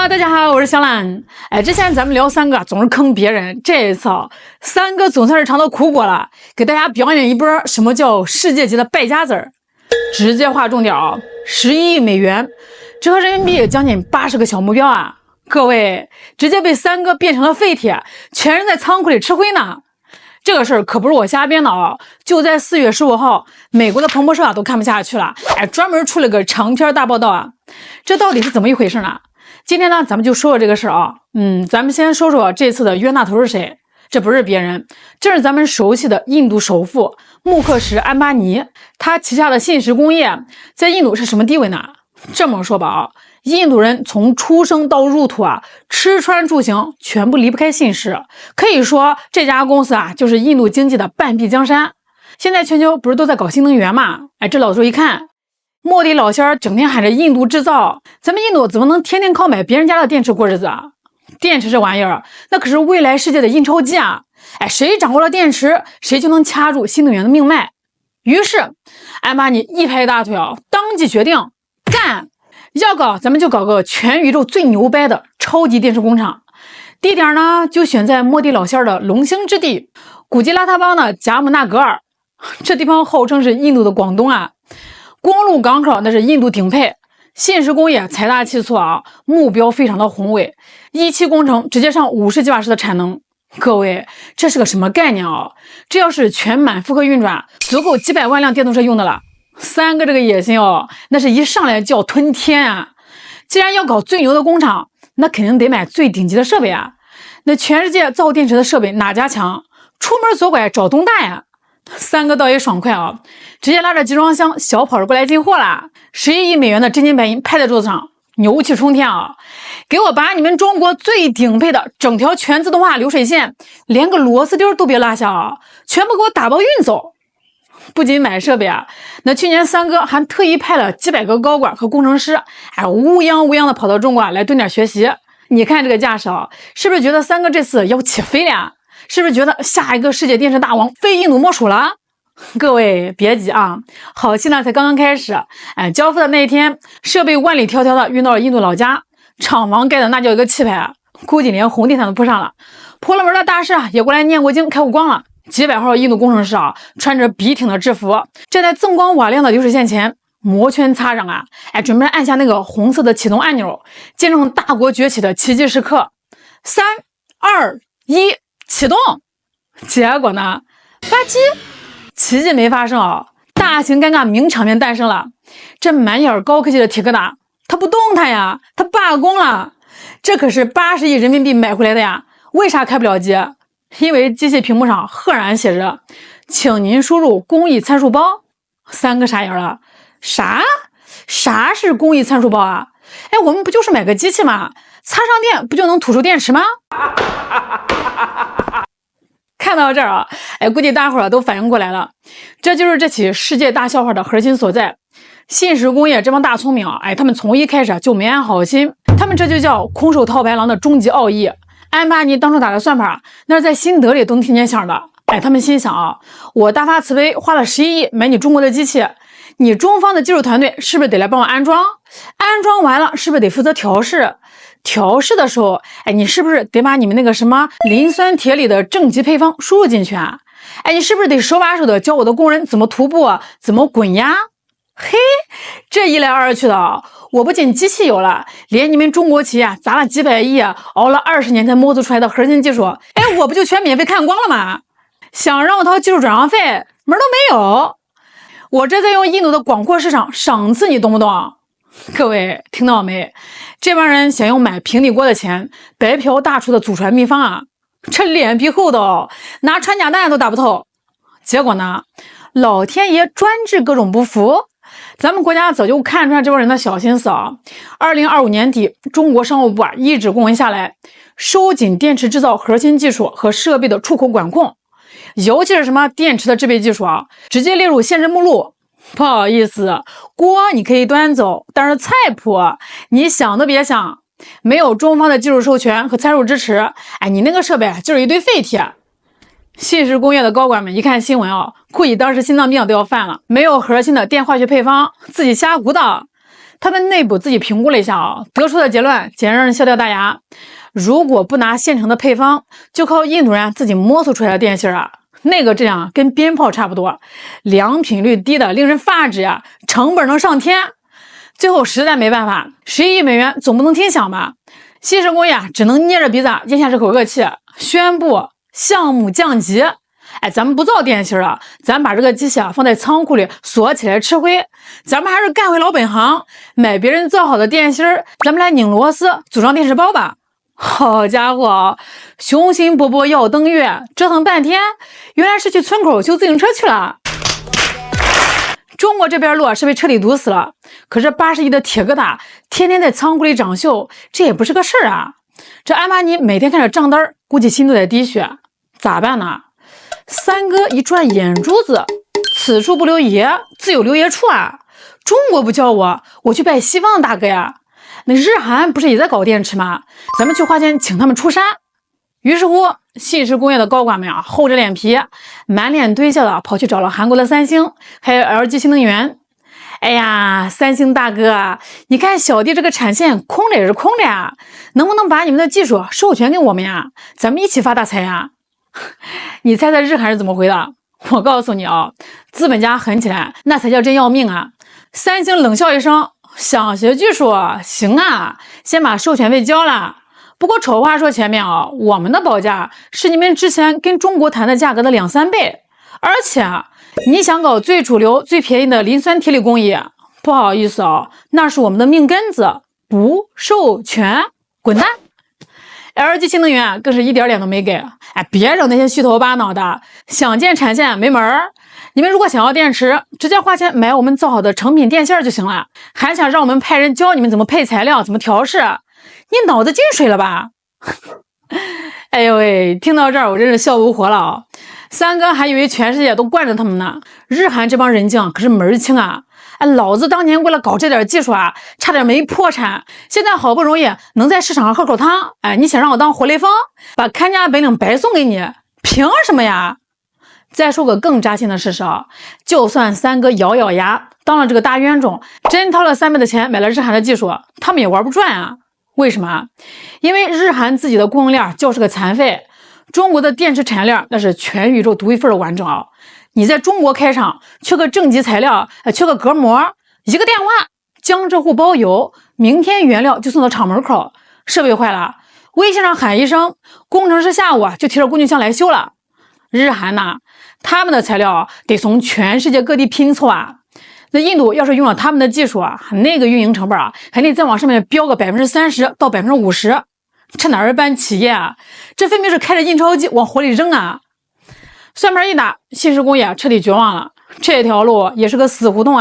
Hello， 大家好，我是小懒。之前咱们聊三哥总是坑别人，这一次三哥总算是尝到苦果了，给大家表演一波什么叫世界级的败家子儿。直接划重点啊，11亿美元，折合人民币将近80个小目标啊！各位，直接被三哥变成了废铁，全是在仓库里吃灰呢。这个事儿可不是我瞎编的啊！就在4月15号，美国的彭博社都看不下去了，专门出了个长篇大报道啊！这到底是怎么一回事呢？今天呢，咱们就说说这个事儿啊。咱们先说说这次的冤大头是谁？这不是别人，这是咱们熟悉的印度首富穆克什·安巴尼。他旗下的信实工业在印度是什么地位呢？这么说吧啊，印度人从出生到入土吃穿住行全部离不开信实，可以说这家公司就是印度经济的半壁江山。现在全球不是都在搞新能源嘛？这老周一看，莫迪老仙儿整天喊着印度制造，咱们印度怎么能天天靠买别人家的电池过日子啊？电池这玩意儿，那可是未来世界的印钞机啊！谁掌握了电池，谁就能掐住新能源的命脉。于是，安巴尼一拍大腿当即决定干，要搞咱们就搞个全宇宙最牛掰的超级电池工厂。地点呢，就选在莫迪老仙儿的龙兴之地，古吉拉他邦的贾姆纳格尔。这地方号称是印度的广东啊，公路港口那是印度顶配。信实工业财大气粗目标非常的宏伟，一期工程直接上50吉瓦时的产能。各位，这是个什么概念这要是全满负荷运转，足够几百万辆电动车用的了。三哥这个野心那是一上来就要吞天啊！既然要搞最牛的工厂，那肯定得买最顶级的设备啊。那全世界造电池的设备哪家强？出门左拐找东大呀！三哥倒也爽快直接拉着集装箱小跑着过来进货了。11亿美元的真金白银拍在桌子上，牛气冲天给我把你们中国最顶配的整条全自动化流水线，连个螺丝钉都别落下全部给我打包运走。不仅买设备那去年三哥还特意派了几百个高管和工程师乌泱乌泱的跑到中国来蹲点学习。你看这个架势是不是觉得三哥这次要起飞了？是不是觉得下一个世界电池大王非印度莫属了？各位别急好戏呢才刚刚开始。交付的那一天，设备万里迢迢的运到了印度老家，厂房盖的那叫一个气派估计连红地毯都铺上了。婆罗门的大师也过来念过经开过光了。几百号印度工程师穿着笔挺的制服，站在锃光瓦亮的流水线前，摩拳擦掌准备按下那个红色的启动按钮，见证大国崛起的奇迹时刻。3、2、1，启动。结果呢，吧唧，奇迹没发生大型尴尬名场面诞生了。这满眼高科技的铁疙瘩，它不动弹呀，它罢工了。这可是80亿人民币买回来的呀，为啥开不了机？因为机器屏幕上赫然写着请您输入工艺参数包。三个傻眼了，啥是工艺参数包我们不就是买个机器吗？插上电不就能吐出电池吗？看到这儿估计大伙儿都反应过来了，这就是这起世界大笑话的核心所在。信实工业这帮大聪明他们从一开始就没安好心，他们这就叫空手套白狼的终极奥义。安巴尼当初打的算盘那是在心得里都能听见响的。他们心想我大发慈悲花了11亿买你中国的机器，你中方的技术团队是不是得来帮我安装？安装完了是不是得负责调试？调试的时候你是不是得把你们那个什么磷酸铁锂的正极配方输入进去你是不是得手把手的教我的工人怎么徒步怎么滚压？嘿，这一来二去的我不仅机器有了，连你们中国企业砸了几百亿熬了20年才摸索出来的核心技术我不就全免费看光了吗？想让我掏技术转让费门都没有。我这在用印度的广阔市场赏赐你，懂不懂？各位听到没？这帮人想用买平底锅的钱白嫖大厨的祖传秘方这脸皮厚的拿穿甲弹都打不透。结果呢，老天爷专治各种不服。咱们国家早就看穿这帮人的小心思2025年底，中国商务部一纸公文下来，收紧电池制造核心技术和设备的出口管控，尤其是什么电池的制备技术直接列入限制目录。不好意思，锅你可以端走，但是菜谱你想都别想，没有中方的技术授权和参数支持你那个设备就是一堆废铁。信实工业的高管们一看新闻估计当时心脏病都要犯了，没有核心的电化学配方，自己瞎鼓捣。他们内部自己评估了一下得出的结论简直让人笑掉大牙。如果不拿现成的配方，就靠印度人自己摸索出来的电芯那个质量跟鞭炮差不多，良品率低的令人发指成本能上天。最后实在没办法，11亿美元总不能听响吧？新石工业只能捏着鼻子咽下这口恶气，宣布项目降级。咱们不造电芯了，咱把这个机器放在仓库里锁起来吃灰。咱们还是干回老本行，买别人造好的电芯，咱们来拧螺丝组装电池包吧。好家伙，雄心勃勃要登月，折腾半天，原来是去村口修自行车去了。中国这边路是被彻底堵死了，可是80亿的铁疙瘩天天在仓库里长锈，这也不是个事儿这阿玛尼每天看着账单，估计心都在滴血，咋办呢？三哥一转眼珠子，此处不留爷，自有留爷处中国不叫我去拜西方的大哥呀。那日韩不是也在搞电池吗？咱们去花钱请他们出山。于是乎，信实工业的高管们厚着脸皮，满脸堆笑的跑去找了韩国的三星，还有 LG 新能源。哎呀，三星大哥，你看小弟这个产线空着也是空着能不能把你们的技术授权给我们咱们一起发大财你猜猜日韩是怎么回的？我告诉你资本家狠起来那才叫真要命三星冷笑一声，想学技术行先把授权费交了。不过丑话说前面我们的报价是你们之前跟中国谈的价格的2-3倍，而且你想搞最主流最便宜的磷酸铁锂工艺，不好意思那是我们的命根子，不授权，滚蛋。LG 新能源更是一点脸都没给，别整那些虚头巴脑的，想建产线没门儿。你们如果想要电池，直接花钱买我们造好的成品电线就行了，还想让我们派人教你们怎么配材料，怎么调试，你脑子进水了吧？哎呦喂，听到这儿我真是笑不活了三哥还以为全世界都惯着他们呢，日韩这帮人精可是门儿清老子当年为了搞这点技术差点没破产，现在好不容易能在市场上喝口汤，你想让我当活雷锋，把看家本领白送给你，凭什么呀？再说个更扎心的事实就算三哥咬咬牙当了这个大冤种，真掏了3倍的钱买了日韩的技术，他们也玩不转为什么？因为日韩自己的供应链就是个残废，中国的电池产业链那是全宇宙独一份的完整你在中国开厂，缺个正极材料，缺个隔膜，一个电话，江浙沪包邮，明天原料就送到厂门口。设备坏了，微信上喊一声，工程师下午就提着工具箱来修了。日韩他们的材料得从全世界各地拼凑那印度要是用了他们的技术那个运营成本还得再往上面标个30%到50%，这哪是办企业这分明是开着印钞机往火里扔算盘一打，信实工业彻底绝望了，这条路也是个死胡同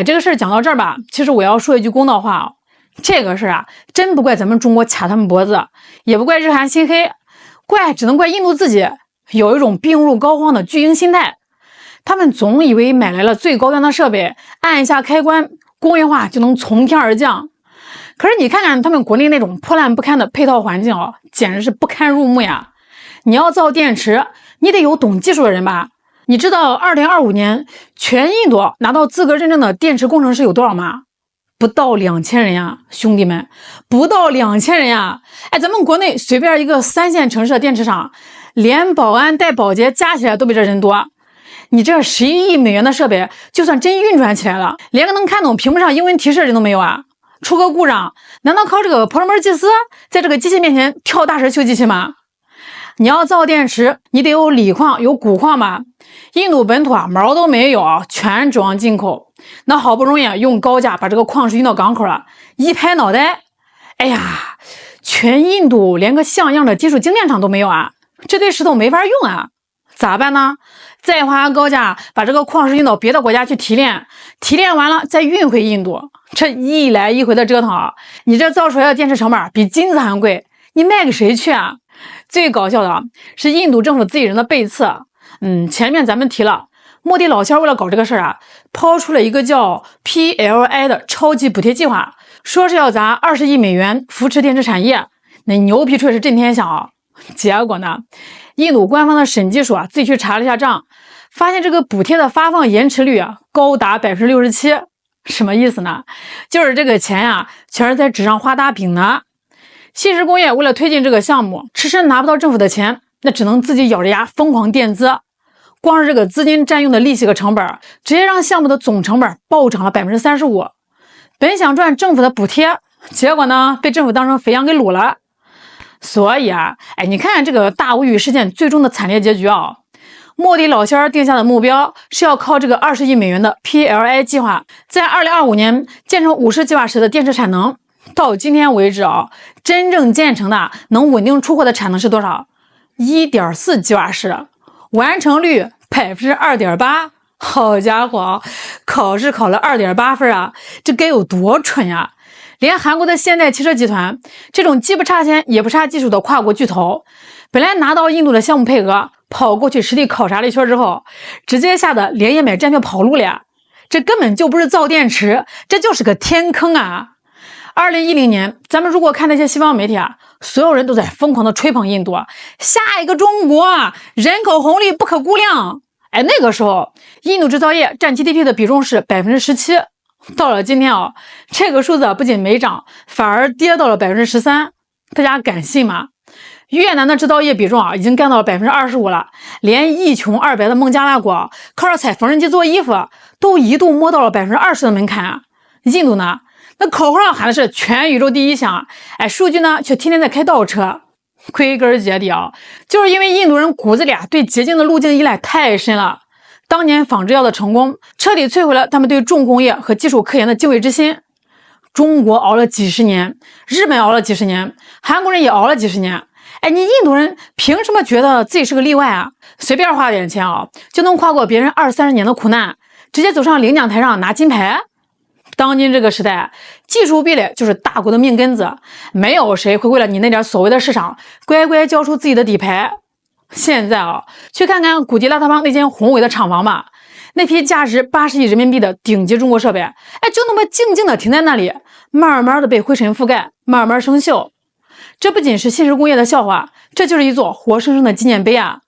这个事儿讲到这儿吧，其实我要说一句公道话这个事儿真不怪咱们中国卡他们脖子，也不怪日韩心黑，只能怪印度自己有一种病入膏肓的巨婴心态。他们总以为买来了最高端的设备，按一下开关，工业化就能从天而降。可是你看看他们国内那种破烂不堪的配套环境简直是不堪入目呀！你要造电池，你得有懂技术的人吧？你知道2025年全印度拿到资格认证的电池工程师有多少吗？不到2000人呀，兄弟们，不到2000人呀！咱们国内随便一个3线城市的电池厂，连保安带保洁加起来都比这人多。你这11亿美元的设备，就算真运转起来了，连个能看懂屏幕上英文提示的人都没有出个故障，难道靠这个婆罗门祭司在这个机器面前跳大神修机器吗？你要造电池，你得有锂矿有钴矿吧？印度本土毛都没有，全指望进口。那好不容易用高价把这个矿石运到港口了，一拍脑袋，哎呀，全印度连个像样的金属精炼厂都没有这堆石头没法用咋办呢？再花高价把这个矿石运到别的国家去提炼，提炼完了再运回印度，这一来一回的折腾你这造出来的电池成本比金子还贵，你卖给谁去最搞笑的是印度政府自己人的背刺前面咱们提了，莫迪老仙为了搞这个事儿抛出了一个叫 PLI 的超级补贴计划，说是要砸20亿美元扶持电池产业，那牛皮吹是震天响结果呢，印度官方的审计署自己去查了一下账，发现这个补贴的发放延迟率高达67%，什么意思呢？就是这个钱呀，全是在纸上画大饼呢。信实工业为了推进这个项目，迟迟拿不到政府的钱，那只能自己咬着牙疯狂垫资。光是这个资金占用的利息和成本，直接让项目的总成本暴涨了35%。本想赚政府的补贴，结果呢，被政府当成肥羊给掳了。所以啊，你看这个大无语事件最终的惨烈结局啊。莫迪老仙儿定下的目标是要靠这个20亿美元的 PLI 计划，在2025年建成50吉瓦时的电池产能。到今天为止啊，真正建成的能稳定出货的产能是多少？ 1.4吉瓦时，完成率 2.8%。好家伙，考试考了2.8分啊，这该有多蠢呀！连韩国的现代汽车集团这种既不差钱也不差技术的跨国巨头，本来拿到印度的项目配额，跑过去实地考察了一圈之后，直接吓得连夜买站票跑路了呀！这根本就不是造电池，这就是个天坑啊！2010年，咱们如果看那些西方媒体啊，所有人都在疯狂的吹捧印度，下一个中国，人口红利不可估量。那个时候，印度制造业占 GDP 的比重是 17%。到了今天啊，这个数字不仅没涨，反而跌到了 13%。大家敢信吗？越南的制造业比重啊，已经干到了 25% 了。连一穷二白的孟加拉国，靠着踩缝纫机做衣服，都一度摸到了 20% 的门槛啊。印度呢？那口号上喊的是全宇宙第一项，数据呢却天天在开倒车。归根结底啊，就是因为印度人骨子里对洁净的路径依赖太深了。当年仿制药的成功，彻底摧毁了他们对重工业和技术科研的敬畏之心。中国熬了几十年，日本熬了几十年，韩国人也熬了几十年。你印度人凭什么觉得自己是个例外啊？随便花点钱啊，就能跨过别人20-30年的苦难，直接走上领奖台上拿金牌？当今这个时代，技术壁垒就是大国的命根子，没有谁会为了你那点所谓的市场，乖乖交出自己的底牌。现在啊，去看看古吉拉特邦那间宏伟的厂房吧，那批价值80亿人民币的顶级中国设备，就那么静静的停在那里，慢慢的被灰尘覆盖，慢慢生锈。这不仅是信实工业的笑话，这就是一座活生生的纪念碑啊！